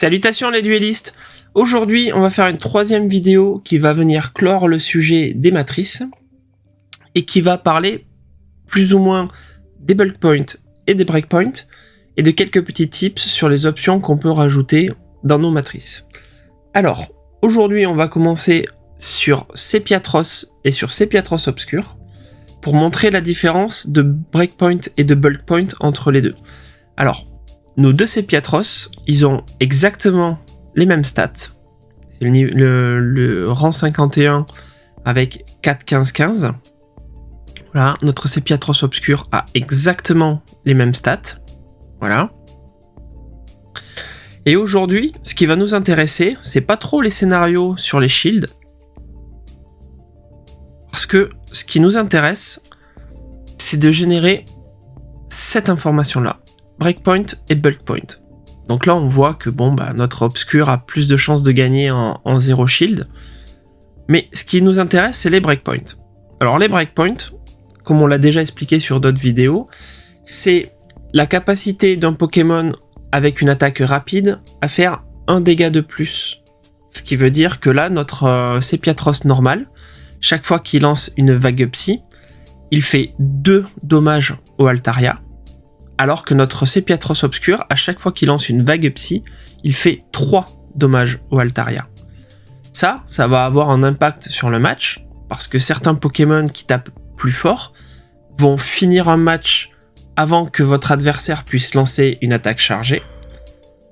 Salutations les duellistes. Aujourd'hui, on va faire une troisième vidéo qui va venir clore le sujet des matrices et qui va parler plus ou moins des bulk points et des breakpoints et de quelques petits tips sur les options qu'on peut rajouter dans nos matrices. Alors, aujourd'hui, on va commencer sur Sepiatros et sur Sepiatros Obscur pour montrer la différence de breakpoint et de bulk point entre les deux. Alors, nos deux Sepiatros, ils ont exactement les mêmes stats. C'est le rang 51 avec 4, 15, 15. Voilà, notre Sepiatros Obscur a exactement les mêmes stats. Voilà. Et aujourd'hui, ce qui va nous intéresser, c'est pas trop les scénarios sur les shields. Parce que ce qui nous intéresse, c'est de générer cette information-là. Breakpoint et bulk point. Donc là, on voit que notre Obscur a plus de chances de gagner en 0 shield. Mais ce qui nous intéresse, c'est les breakpoints. Alors les breakpoints, comme on l'a déjà expliqué sur d'autres vidéos, c'est la capacité d'un Pokémon avec une attaque rapide à faire 1 dégât de plus. Ce qui veut dire que là, notre Sepiatros normal, chaque fois qu'il lance une vague psy, il fait 2 dommages au Altaria, alors que notre Sepiatros Obscur, à chaque fois qu'il lance une vague psy, il fait 3 dommages au Altaria. Ça va avoir un impact sur le match, parce que certains Pokémon qui tapent plus fort vont finir un match avant que votre adversaire puisse lancer une attaque chargée,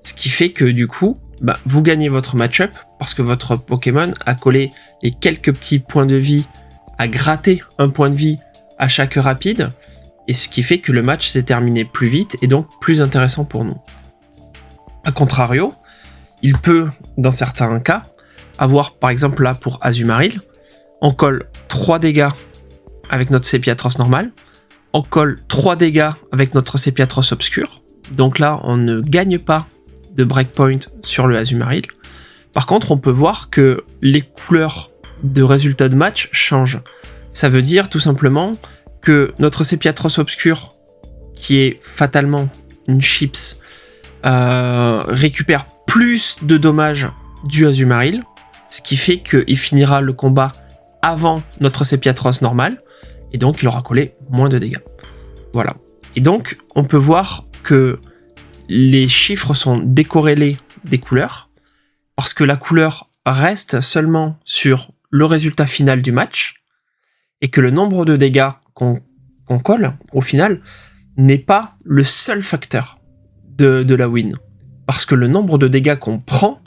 ce qui fait que du coup, vous gagnez votre match-up, parce que votre Pokémon a collé les quelques petits points de vie, a gratté un point de vie à chaque rapide, et ce qui fait que le match s'est terminé plus vite et donc plus intéressant pour nous. A contrario, il peut, dans certains cas, avoir par exemple là pour Azumarill, on colle 3 dégâts avec notre Sepiatros normal, on colle 3 dégâts avec notre Sepiatros Obscur, donc là on ne gagne pas de breakpoint sur le Azumarill. Par contre, on peut voir que les couleurs de résultats de match changent. Ça veut dire tout simplement que notre Sepiatros Obscur, qui est fatalement une chips, récupère plus de dommages du Azumarill, ce qui fait qu'il finira le combat avant notre Sepiatros normal, et donc il aura collé moins de dégâts. Voilà. Et donc, on peut voir que les chiffres sont décorrélés des couleurs, parce que la couleur reste seulement sur le résultat final du match, et que le nombre de dégâts qu'on colle, au final, n'est pas le seul facteur de la win. Parce que le nombre de dégâts qu'on prend,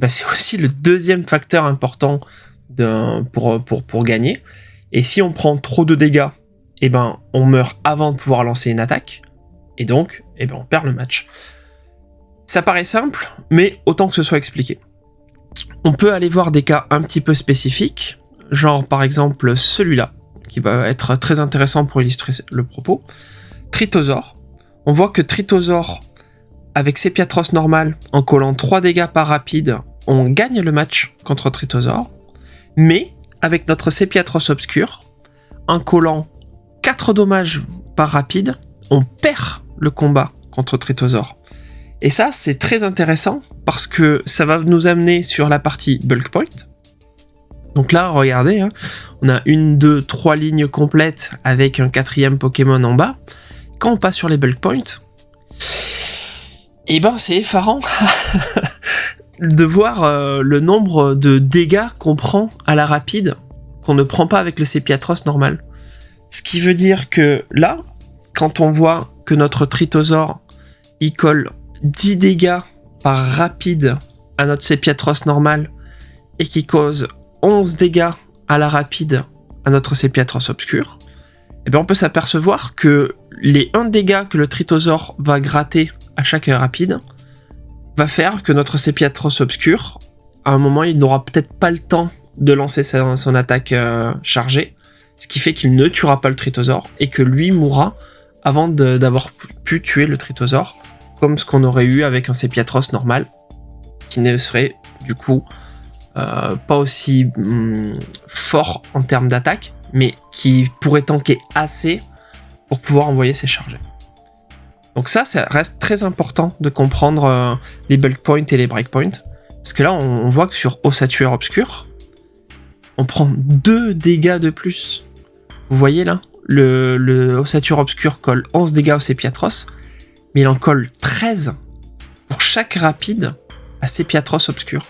c'est aussi le deuxième facteur important pour gagner. Et si on prend trop de dégâts, on meurt avant de pouvoir lancer une attaque, et donc, on perd le match. Ça paraît simple, mais autant que ce soit expliqué. On peut aller voir des cas un petit peu spécifiques, genre par exemple celui-là, qui va être très intéressant pour illustrer le propos. Tritosor. On voit que Tritosor, avec Sepiatros normal, en collant 3 dégâts par rapide, on gagne le match contre Tritosor, mais avec notre Sepiatros Obscur, en collant 4 dommages par rapide, on perd le combat contre Tritosor. Et ça, c'est très intéressant, parce que ça va nous amener sur la partie bulk point. Donc là, regardez, on a 1, 2, 3 lignes complètes avec un 4e Pokémon en bas. Quand on passe sur les bulk points, c'est effarant de voir le nombre de dégâts qu'on prend à la rapide, qu'on ne prend pas avec le Sepiatros normal. Ce qui veut dire que là, quand on voit que notre Tritosor, il colle 10 dégâts par rapide à notre Sepiatros normal, et qui cause 11 dégâts à la rapide à notre Sepiatros Obscur, on peut s'apercevoir que les 1 dégât que le Tritosor va gratter à chaque rapide va faire que notre Sepiatros Obscur, à un moment, il n'aura peut-être pas le temps de lancer son attaque chargée, ce qui fait qu'il ne tuera pas le Tritosor, et que lui mourra avant d'avoir pu tuer le Tritosor, comme ce qu'on aurait eu avec un Sepiatros normal, qui ne serait du coup pas aussi fort en termes d'attaque, mais qui pourrait tanker assez pour pouvoir envoyer ses chargés. Donc ça reste très important de comprendre les bulk points et les breakpoints. Parce que là, on voit que sur Ossature Obscur, on prend 2 dégâts de plus. Vous voyez là, le Ossature Obscur colle 11 dégâts au Sepiatros, mais il en colle 13 pour chaque rapide à Sepiatros Obscur.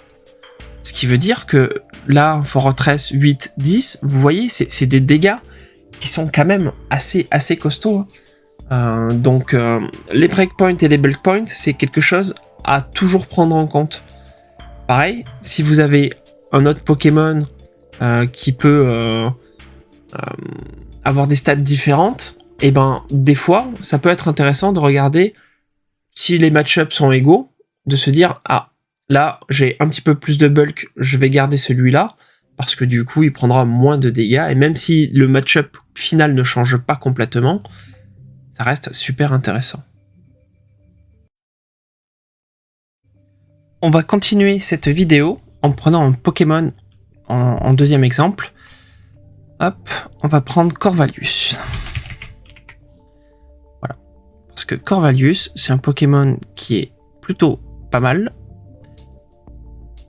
Ce qui veut dire que là, Fortress 8, 10, vous voyez, c'est des dégâts qui sont quand même assez costauds. Donc les breakpoints et les bulk points, c'est quelque chose à toujours prendre en compte. Pareil, si vous avez un autre Pokémon qui peut avoir des stats différentes, et ben des fois, ça peut être intéressant de regarder si les match-ups sont égaux, de se dire ah là j'ai un petit peu plus de bulk, je vais garder celui-là parce que du coup il prendra moins de dégâts et même si le match-up final ne change pas complètement, ça reste super intéressant. On va continuer cette vidéo en prenant un Pokémon en deuxième exemple. Hop, on va prendre Corvallis. Voilà. Parce que Corvallis, c'est un Pokémon qui est plutôt pas mal.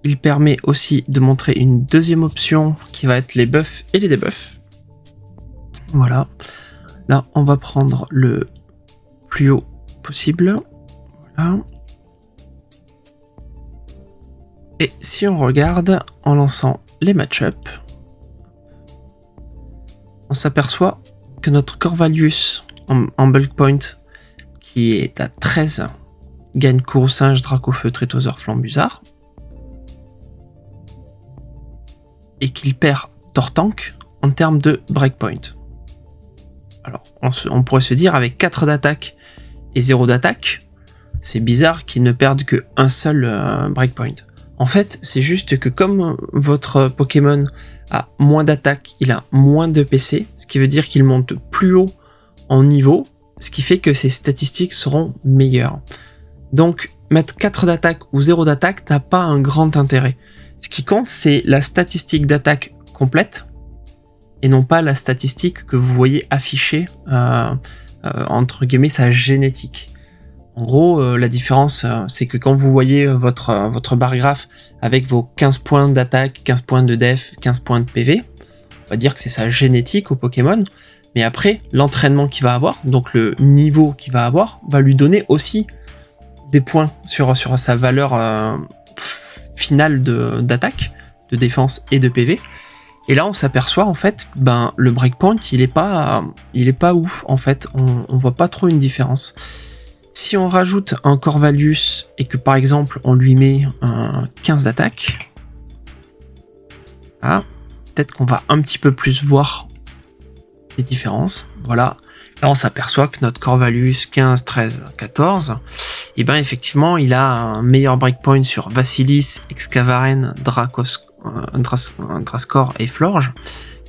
Il permet aussi de montrer une deuxième option qui va être les buffs et les debuffs. Voilà. Là, on va prendre le plus haut possible. Voilà. Et si on regarde en lançant les match-up, on s'aperçoit que notre Corvallis en bulk point, qui est à 13, gagne Courroucinge, Dracofeu, Trétosaure, Flambusard, et qu'il perd Tortank en termes de breakpoint. Alors, on pourrait se dire, avec 4 d'attaque et 0 d'attaque, c'est bizarre qu'il ne perde qu'un seul breakpoint. En fait, c'est juste que comme votre Pokémon a moins d'attaque, il a moins de PC, ce qui veut dire qu'il monte plus haut en niveau, ce qui fait que ses statistiques seront meilleures. Donc, mettre 4 d'attaque ou 0 d'attaque n'a pas un grand intérêt. Ce qui compte, c'est la statistique d'attaque complète, et non pas la statistique que vous voyez afficher, entre guillemets, sa génétique. En gros, la différence, c'est que quand vous voyez votre barre graphe avec vos 15 points d'attaque, 15 points de def, 15 points de PV, on va dire que c'est sa génétique au Pokémon, mais après, l'entraînement qu'il va avoir, donc le niveau qu'il va avoir, va lui donner aussi des points sur sa valeur finale d'attaque, de défense et de PV. Et là, on s'aperçoit en fait, le breakpoint, il est pas ouf en fait, on voit pas trop une différence. Si on rajoute un Corvallis et que par exemple on lui met un 15 d'attaque, peut-être qu'on va un petit peu plus voir les différences. Voilà, là on s'aperçoit que notre Corvallis 15, 13, 14, et ben effectivement il a un meilleur breakpoint sur Vassilis, Excavaren, Drascore et Florge.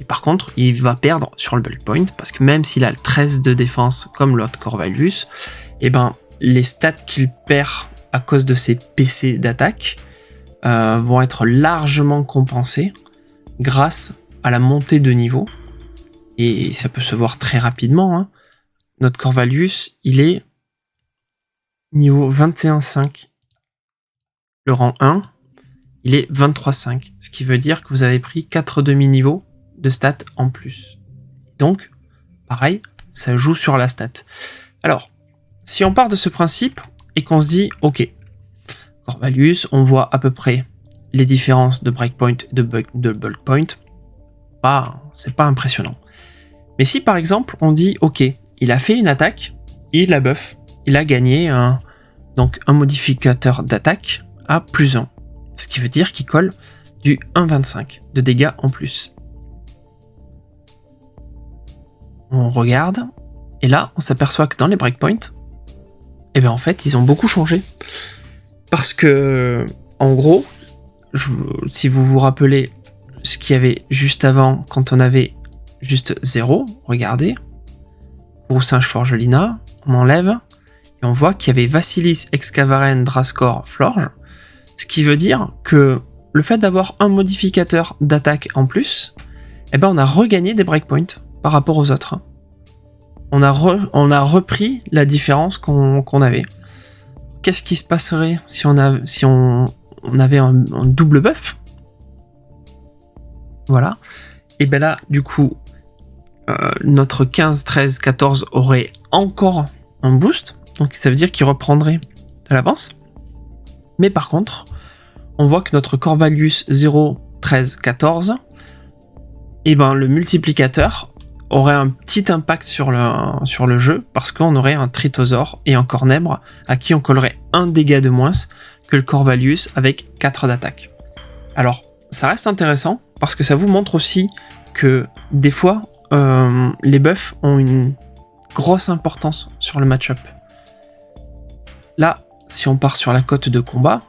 Et par contre, il va perdre sur le bulk point parce que même s'il a le 13 de défense comme l'autre Corvallis, et les stats qu'il perd à cause de ses PC d'attaque vont être largement compensés grâce à la montée de niveau. Et ça peut se voir très rapidement. Notre Corvallis, il est niveau 21.5. Le rang 1, il est 23.5. Ce qui veut dire que vous avez pris 4 demi-niveaux de stats en plus. Donc, pareil, ça joue sur la stat. Alors, si on part de ce principe et qu'on se dit, ok, Corvallis, on voit à peu près les différences de breakpoint et de bulk point, c'est pas impressionnant. Mais si par exemple on dit, ok, il a fait une attaque, il la buff, il a gagné un modificateur d'attaque à +1, ce qui veut dire qu'il colle du 1,25 de dégâts en plus. On regarde, et là on s'aperçoit que dans les breakpoints, en fait, ils ont beaucoup changé. Parce que, en gros, si vous vous rappelez ce qu'il y avait juste avant, quand on avait juste 0, regardez, Courroucinge, Forgelina, on enlève, et on voit qu'il y avait Vassilis, Excavaren, Drascore, Florge, ce qui veut dire que le fait d'avoir un modificateur d'attaque en plus, on a regagné des breakpoints par rapport aux autres. on a repris la différence qu'on avait. Qu'est-ce qui se passerait si on avait un double buff? Voilà. Et ben là, du coup, notre 15, 13, 14 aurait encore un boost. Donc ça veut dire qu'il reprendrait de l'avance. Mais par contre, on voit que notre Corvallis 0, 13, 14, et ben le multiplicateur aurait un petit impact sur le jeu, parce qu'on aurait un Trithosaur et un Cornèbre à qui on collerait un dégât de moins que le Corvallis avec 4 d'attaque. Alors, ça reste intéressant, parce que ça vous montre aussi que des fois, les buffs ont une grosse importance sur le match-up. Là, si on part sur la cote de combat,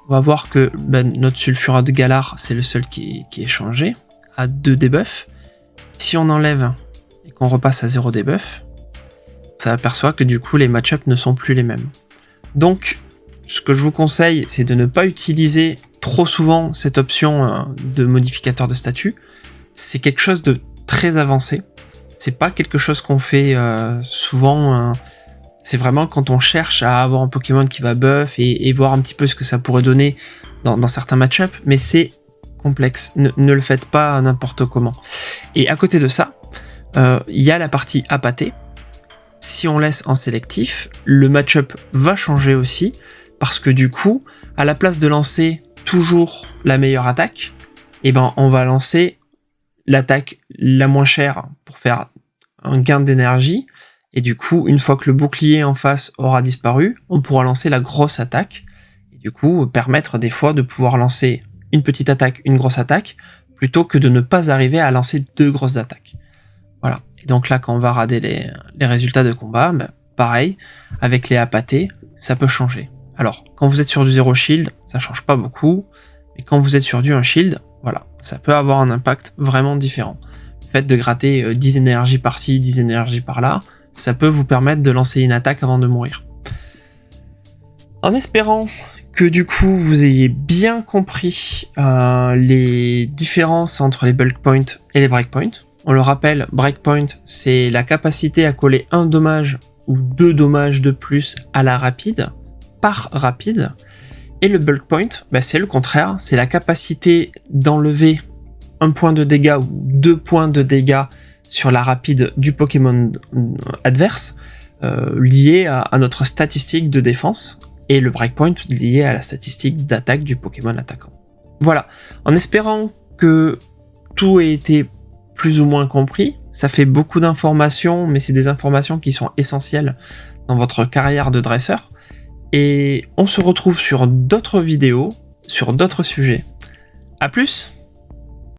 on va voir que notre Sulfurat de Galar, c'est le seul qui est changé, à 2 debuffs. Si on enlève et qu'on repasse à 0 debuff, ça aperçoit que du coup les match-ups ne sont plus les mêmes. Donc, ce que je vous conseille, c'est de ne pas utiliser trop souvent cette option de modificateur de statut. C'est quelque chose de très avancé. C'est pas quelque chose qu'on fait souvent. C'est vraiment quand on cherche à avoir un Pokémon qui va buff et voir un petit peu ce que ça pourrait donner dans certains match-ups, mais c'est complexe. Ne le faites pas n'importe comment. Et à côté de ça, il y a la partie appâtée. Si on laisse en sélectif, le match-up va changer aussi, parce que du coup, à la place de lancer toujours la meilleure attaque, on va lancer l'attaque la moins chère pour faire un gain d'énergie, et du coup, une fois que le bouclier en face aura disparu, on pourra lancer la grosse attaque, et du coup, permettre des fois de pouvoir lancer une petite attaque, une grosse attaque, plutôt que de ne pas arriver à lancer 2 grosses attaques. Voilà. Et donc là, quand on va rader les résultats de combat, pareil, avec les appâtés, ça peut changer. Alors, quand vous êtes sur du 0 shield, ça change pas beaucoup, mais quand vous êtes sur du 1 shield, voilà, ça peut avoir un impact vraiment différent. Le fait de gratter 10 énergies par-ci, 10 énergies par-là, ça peut vous permettre de lancer une attaque avant de mourir. En espérant que du coup vous ayez bien compris les différences entre les bulk points et les breakpoints. On le rappelle, breakpoint, c'est la capacité à coller un dommage ou 2 dommages de plus à la rapide, par rapide. Et le bulk point, c'est le contraire, c'est la capacité d'enlever 1 point de dégâts ou 2 points de dégâts sur la rapide du Pokémon adverse, lié à notre statistique de défense, et le breakpoint lié à la statistique d'attaque du Pokémon attaquant. Voilà, en espérant que tout ait été plus ou moins compris, ça fait beaucoup d'informations, mais c'est des informations qui sont essentielles dans votre carrière de dresseur, et on se retrouve sur d'autres vidéos, sur d'autres sujets. A plus!